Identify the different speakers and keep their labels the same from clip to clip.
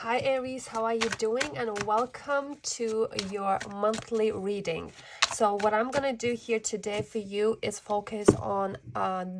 Speaker 1: Hi Aries, how are you doing? And welcome to your monthly reading. So what I'm gonna do here today for you is focus on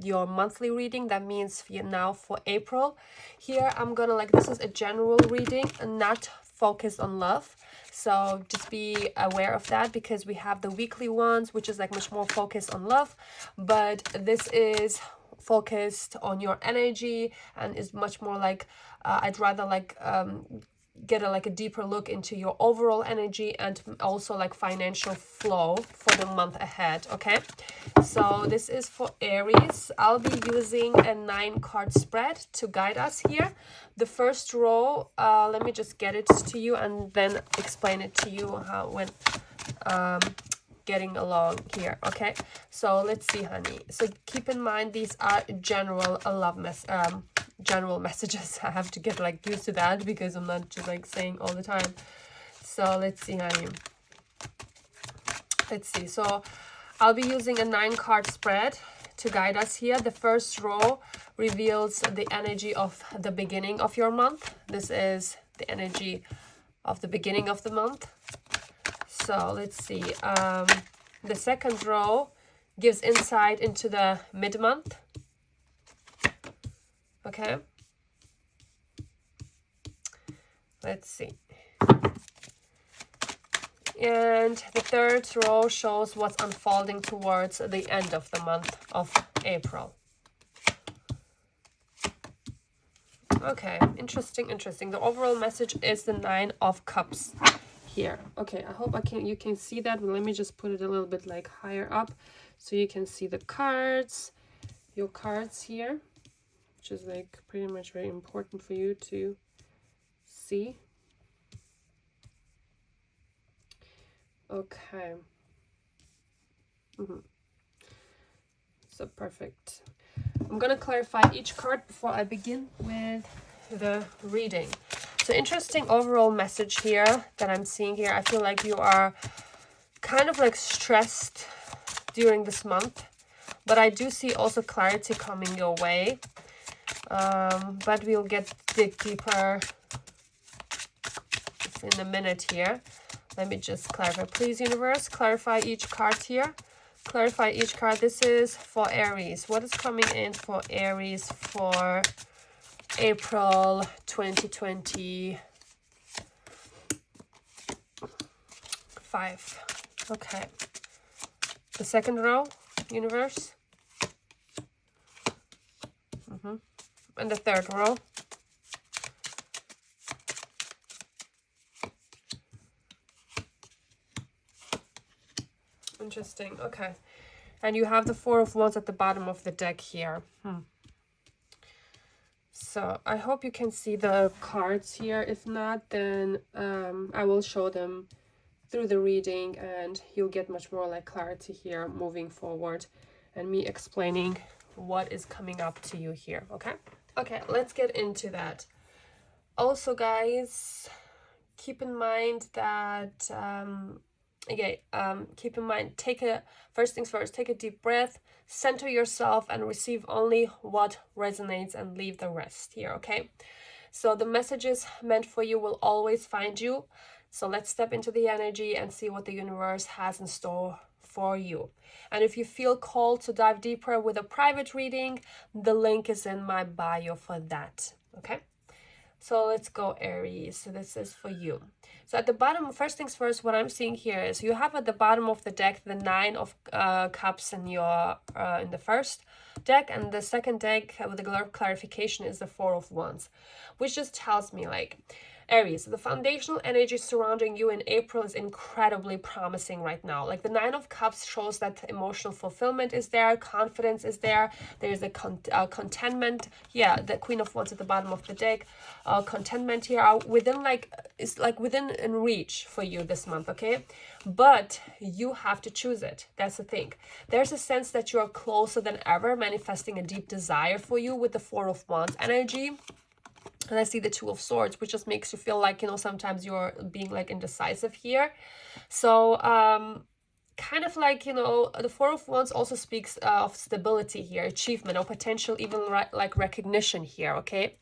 Speaker 1: your monthly reading. That means for you now for April. Here I'm gonna this is a general reading and not focused on love. So just be aware of that because we have the weekly ones, which is much more focused on love, but this is focused on your energy and is much more I'd rather get a deeper look into your overall energy and also financial flow for the month ahead. Okay, so this is for Aries. I'll be using a 9-card spread to guide us here. The first row, let me just get it to you and then explain it to you how when getting along here. Okay, so let's see, honey. So keep in mind these are general general messages. I have to get used to that because I'm not just saying all the time. So let's see, honey. Let's see. So I'll be using a 9-card spread to guide us here. The first row reveals the energy of the beginning of your month. This is the energy of the beginning of the month. So let's see. The second row gives insight into the mid-month. Okay. Let's see. And the third row shows what's unfolding towards the end of the month of April. Okay, interesting. The overall message is the 9 of Cups here. Okay, I hope you can see that, but let me just put it a little bit higher up so you can see the cards, your cards here, which is pretty much very important for you to see. Okay. So perfect. I'm gonna clarify each card before I begin with the reading. So interesting overall message here that I'm seeing here. I feel like you are kind of stressed during this month, but I do see also clarity coming your way. But we'll dig deeper in a minute here. Let me just clarify. Please, universe, clarify each card here. Clarify each card. This is for Aries. What is coming in for Aries for April 2025? Okay. The second row, universe. And the third row. Interesting. Okay. And you have the 4 of Wands at the bottom of the deck here. So I hope you can see the cards here. If not, then I will show them through the reading and you'll get much more clarity here moving forward and me explaining what is coming up to you here. Okay, let's get into that. Also, guys, keep in mind that keep in mind, first things first, take a deep breath, center yourself and receive only what resonates and leave the rest here. Okay, so the messages meant for you will always find you. So let's step into the energy and see what the universe has in store for you. And if you feel called to dive deeper with a private reading, the link is in my bio for that. Okay, so let's go, Aries. So this is for you. So at the bottom, first things first, what I'm seeing here is you have at the bottom of the deck the 9 of Cups in your in the first deck, and the second deck with the clarification is the 4 of Wands, which just tells me Aries, the foundational energy surrounding you in April is incredibly promising right now. The 9 of Cups shows that emotional fulfillment is there, confidence is there, there's a contentment. Yeah, the Queen of Wands at the bottom of the deck. Contentment here are within within in reach for you this month. Okay, but you have to choose it. That's the thing. There's a sense that you are closer than ever, manifesting a deep desire for you with the 4 of Wands energy. And I see the 2 of Swords, which just makes you feel sometimes you're being indecisive here. So kind of the 4 of Wands also speaks of stability here, achievement or potential, even recognition here. Okay,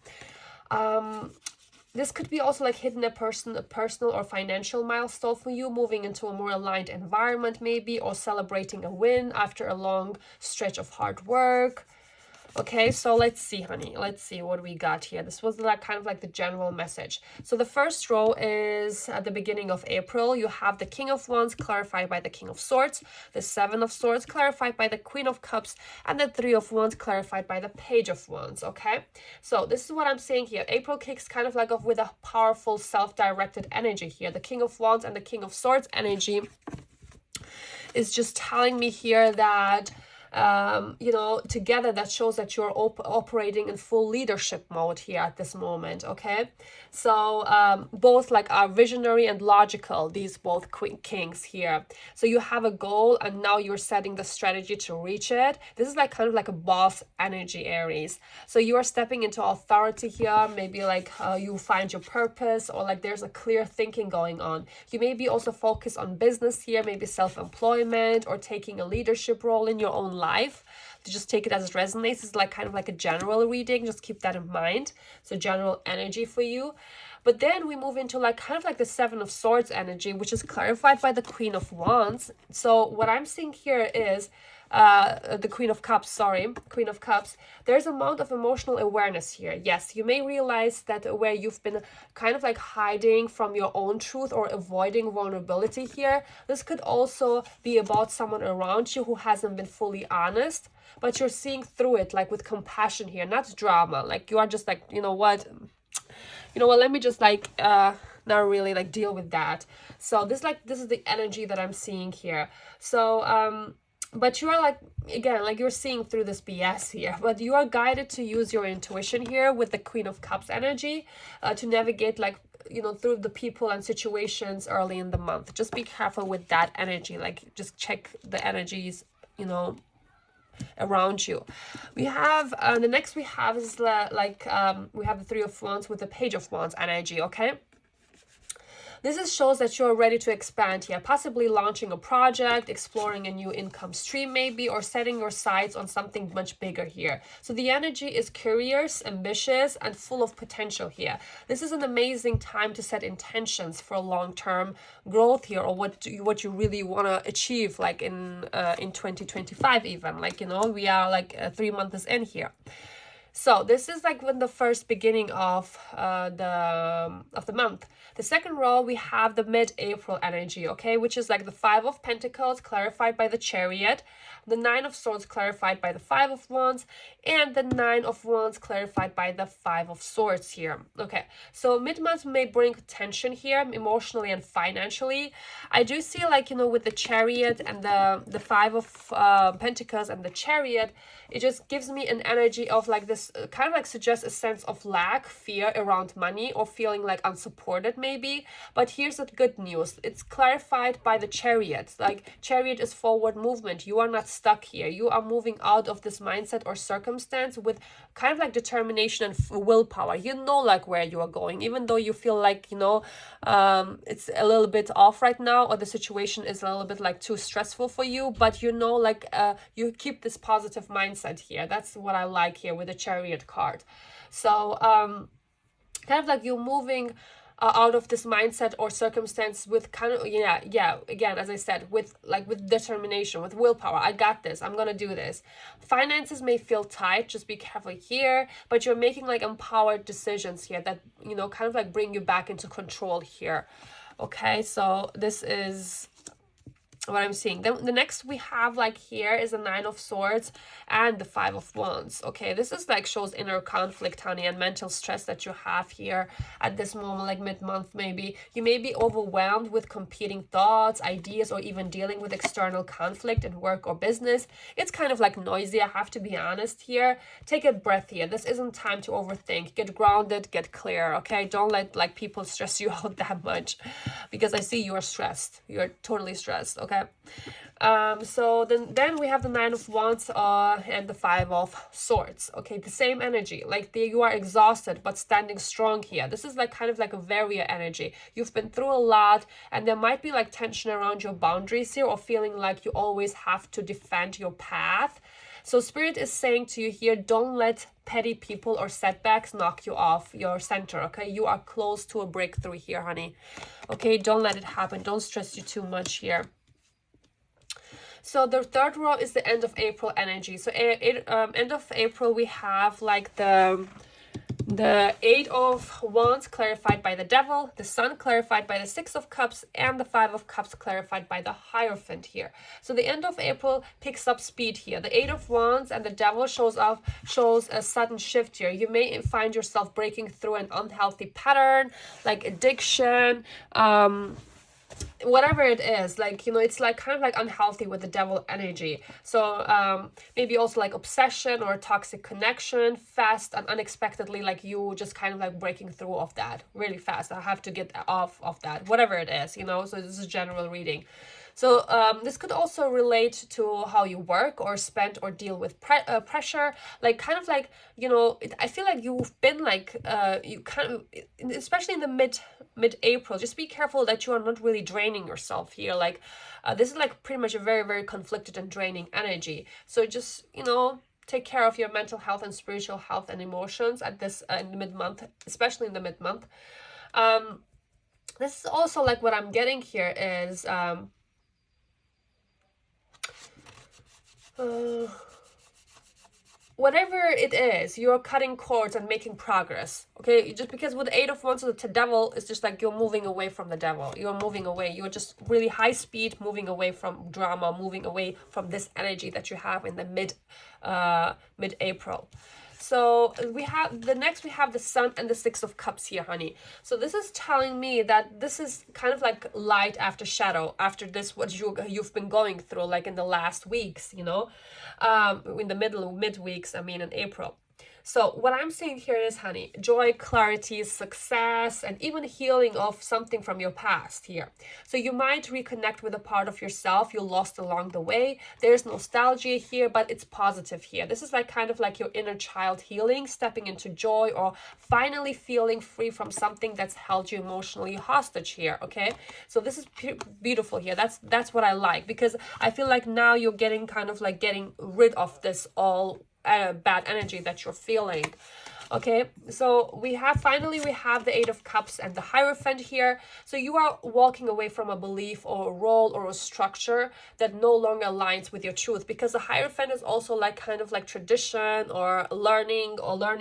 Speaker 1: this could be also like hitting a personal or financial milestone for you, moving into a more aligned environment maybe, or celebrating a win after a long stretch of hard work. Okay, so let's see, honey. Let's see what we got here. This was like kind of like the general message. So the first row is at the beginning of April. You have the King of Wands clarified by the King of Swords, the Seven of Swords clarified by the Queen of Cups, and the Three of Wands clarified by the Page of Wands. Okay, so this is what I'm saying here. April kicks kind of like off with a powerful self-directed energy here. The King of Wands and the King of Swords energy is just telling me here that you know, together that shows that you're operating in full leadership mode here at this moment. Okay, so both like are visionary and logical, these both kings here. So you have a goal and now you're setting the strategy to reach it. This is like kind of like a boss energy, Aries. So you are stepping into authority here. Maybe like you find your purpose, or like there's a clear thinking going on. You may be also focused on business here, maybe self-employment or taking a leadership role in your own life. To just take it as it resonates. It's like kind of like a general reading, just keep that in mind. So general energy for you. But then we move into like kind of like the Seven of Swords energy, which is clarified by the Queen of Wands. So what I'm seeing here is the Queen of Cups, sorry, Queen of Cups. There's an amount of emotional awareness here. Yes, you may realize that where you've been kind of like hiding from your own truth or avoiding vulnerability here. This could also be about someone around you who hasn't been fully honest, but you're seeing through it like with compassion here, not drama. Like you are just like, you know what, let me just like not really like deal with that. So this is the energy that I'm seeing here. So but you are like, again, like you're seeing through this BS here, but you are guided to use your intuition here with the Queen of Cups energy to navigate like, through the people and situations early in the month. Just be careful with that energy. Like just check the energies, around you. We have the next we have is we have the Three of Wands with the Page of Wands energy. Okay, this shows that you're ready to expand here, possibly launching a project, exploring a new income stream maybe, or setting your sights on something much bigger here. So the energy is curious, ambitious, and full of potential here. This is an amazing time to set intentions for long-term growth here, or what you really want to achieve, like in 2025 even. Like, we are like 3 months in here. So this is like when the first beginning of the month. The second row, we have the mid-April energy, okay, which is like the Five of Pentacles clarified by the Chariot, the Nine of Swords clarified by the Five of Wands, and the Nine of Wands clarified by the Five of Swords here. Okay, so mid-month may bring tension here, emotionally and financially. I do see like, with the Chariot and the Five of Pentacles and the Chariot, it just gives me an energy of like this, kind of like suggests a sense of lack, fear around money, or feeling like unsupported maybe. But here's the good news. It's clarified by the Chariot. Like Chariot is forward movement. You are not stuck here. You are moving out of this mindset or circumstance with kind of like determination and willpower. You know like where you are going, even though you feel like, it's a little bit off right now, or the situation is a little bit like too stressful for you, but like you keep this positive mindset here. That's what I like here with the Chariot card. So kind of like you're moving out of this mindset or circumstance with kind of, again, as I said, with determination, with willpower. I got this. I'm gonna do this. Finances may feel tight. Just be careful here, but you're making like empowered decisions here that, kind of like bring you back into control here. Okay, so this is what I'm seeing. Then the next we have like here is the Nine of Swords and the Five of Wands. Okay, this is like shows inner conflict, honey, and mental stress that you have here at this moment, like mid-month maybe. You may be overwhelmed with competing thoughts, ideas, or even dealing with external conflict in work or business. It's kind of like noisy, I have to be honest here. Take a breath here. This isn't time to overthink. Get grounded, get clear, okay? Don't let like people stress you out that much, because I see you are stressed. You're totally stressed, okay? So then we have the Nine of Wands and the Five of Swords. Okay, the same energy, like you are exhausted but standing strong here. This is like kind of like a warrior energy. You've been through a lot, and there might be like tension around your boundaries here, or feeling like you always have to defend your path. So Spirit is saying to you here, don't let petty people or setbacks knock you off your center, okay? You are close to a breakthrough here, honey. Okay, don't let it happen. Don't stress you too much here. So the third row is the end of April energy. So end of April, we have like the Eight of Wands clarified by the Devil, the Sun clarified by the Six of Cups, and the Five of Cups clarified by the Hierophant here. So the end of April picks up speed here. The Eight of Wands and the Devil shows a sudden shift here. You may find yourself breaking through an unhealthy pattern, like addiction, whatever it is, like, you know, it's like kind of like unhealthy with the Devil energy. So maybe also like obsession or a toxic connection, fast and unexpectedly, like you just kind of like breaking through of that really fast. I have to get off of that, whatever it is, you know. So this is general reading. So this could also relate to how you work or spend or deal with pressure, like kind of like, you know, I feel like you've been like, you kind of, especially in the mid-April, just be careful that you are not really draining yourself here. Like this is like pretty much a very, very conflicted and draining energy. So just, you know, take care of your mental health and spiritual health and emotions at this in the mid-month, especially in the mid-month. This is also like what I'm getting here is whatever it is, you're cutting cords and making progress, okay? Just because with the Eight of Wands with the Devil, it's just like you're moving away from the Devil. You're moving away. You're just really high speed, moving away from drama, moving away from this energy that you have in the mid-April. So we have the Sun and the Six of Cups here, honey. So this is telling me that this is kind of like light after shadow, after this, what you've been going through, like in the last weeks, you know, in the mid weeks, I mean, in April. So what I'm seeing here is, honey, joy, clarity, success, and even healing of something from your past here. So you might reconnect with a part of yourself you lost along the way. There's nostalgia here, but it's positive here. This is like kind of like your inner child healing, stepping into joy, or finally feeling free from something that's held you emotionally hostage here, okay? So this is beautiful here. That's what I like, because I feel like now you're getting kind of like getting rid of this all bad energy that you're feeling. Okay, so we have the Eight of Cups and the Hierophant here. So you are walking away from a belief or a role or a structure that no longer aligns with your truth, because the Hierophant is also like kind of like tradition or learning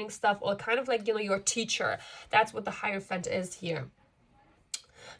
Speaker 1: stuff, or kind of like, you know, your teacher. That's what the Hierophant is here.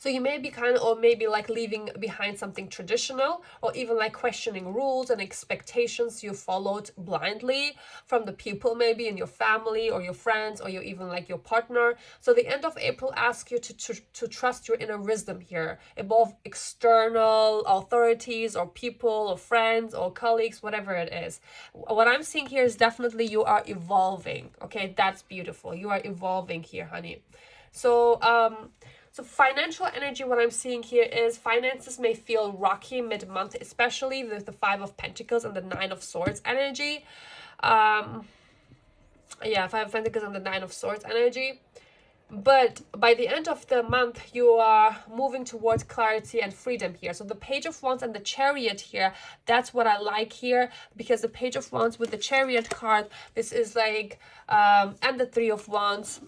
Speaker 1: So you may be maybe like leaving behind something traditional, or even like questioning rules and expectations you followed blindly from the people maybe in your family or your friends, or even like your partner. So the end of April asks you to trust your inner wisdom here, above external authorities or people or friends or colleagues, whatever it is. What I'm seeing here is definitely you are evolving. Okay, that's beautiful. You are evolving here, honey. So so financial energy, what I'm seeing here is finances may feel rocky mid-month, especially with the Five of Pentacles and the Nine of Swords energy. Yeah, Five of Pentacles and the Nine of Swords energy. But by the end of the month, you are moving towards clarity and freedom here. So the Page of Wands and the Chariot here, that's what I like here, because the Page of Wands with the Chariot card, this is like, and the Three of Wands,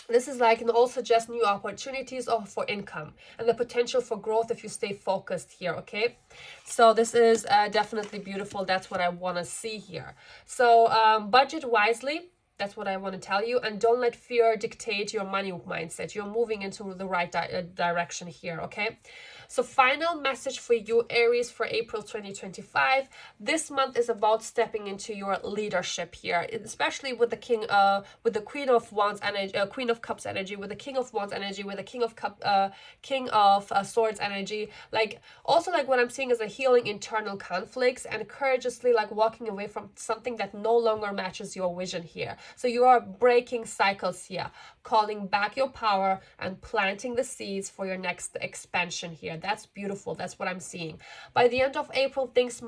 Speaker 1: this is like, and also just new opportunities for income and the potential for growth if you stay focused here, okay? So this is definitely beautiful. That's what I want to see here. So budget wisely. That's what I want to tell you. And don't let fear dictate your money mindset. You're moving into the right direction here, okay? So final message for you, Aries, for April 2025. This month is about stepping into your leadership here, especially with the with the Queen of Wands energy, Queen of Cups energy, with the King of Wands energy, with the King of Swords energy. Like also like what I'm seeing is a healing internal conflicts and courageously like walking away from something that no longer matches your vision here. So you are breaking cycles here, calling back your power and planting the seeds for your next expansion here. That's beautiful. That's what I'm seeing. By the end of April, things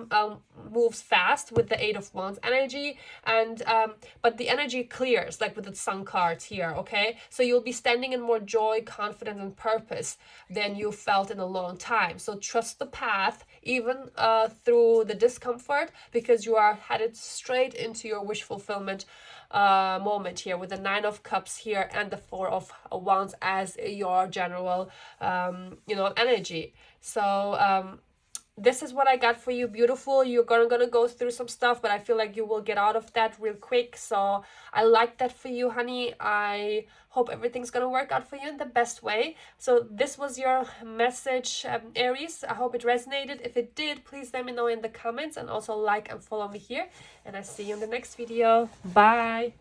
Speaker 1: moves fast with the Eight of Wands energy, and but the energy clears, like with the Sun card here, okay? So you'll be standing in more joy, confidence, and purpose than you felt in a long time. So trust the path, even through the discomfort, because you are headed straight into your wish fulfillment moment here with the Nine of Cups here and the Four of Wands as your general energy. So this is what I got for you, beautiful. You're gonna go through some stuff, but I feel like you will get out of that real quick. So I like that for you, honey. I hope everything's gonna work out for you in the best way. So this was your message, Aries. I hope it resonated. If it did, please let me know in the comments, and also like and follow me here, and I see you in the next video. Bye.